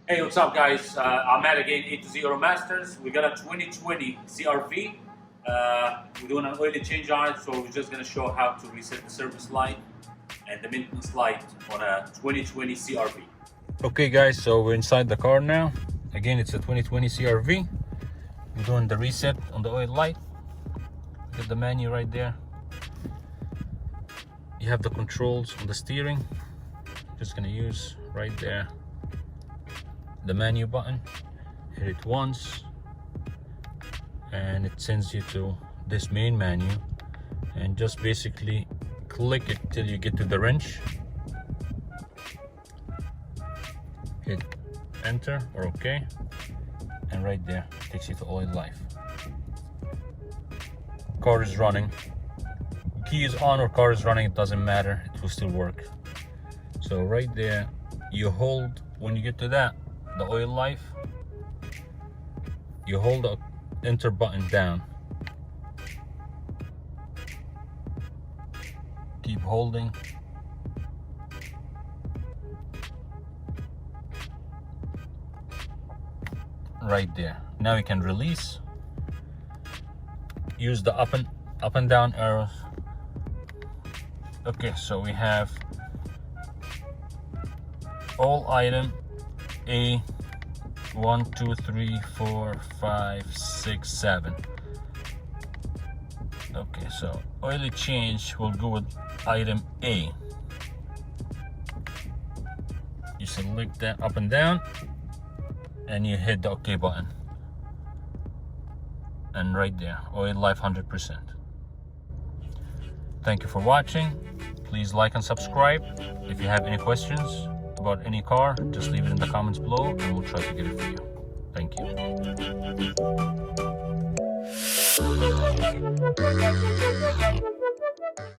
Hey, what's up, guys? I'm Matt again, A to Z Euro Masters. We got a 2020 CRV. We're doing an oil change on it, so we're just going to show how to reset the service light and the maintenance light on a 2020 CRV. Okay guys, so we're inside the car now. Again, it's a 2020 CRV. We're doing the reset on the oil light. Get the menu right there. You have the controls on the steering. Just gonna use right there the menu button. Hit it once and it sends you to this main menu, and just basically click it till you get to the wrench. Hit enter or OK, and right there takes you to oil life. Car is running, key is on or car is running, it doesn't matter, it will still work. So right there you hold, when you get to that, the oil life, you hold the enter button down, keep holding, right there. Now you can release, use the up and down arrows. Okay, so we have all item A 1 2 3 4 5 6 7. Okay, so oil change will go with item A. You select that up and down and you hit the OK button, and right there, oil life 100%. Thank you for watching. Please like and subscribe. If you have any questions about any car, just leave it in the comments below and we'll try to get it for you. Thank you.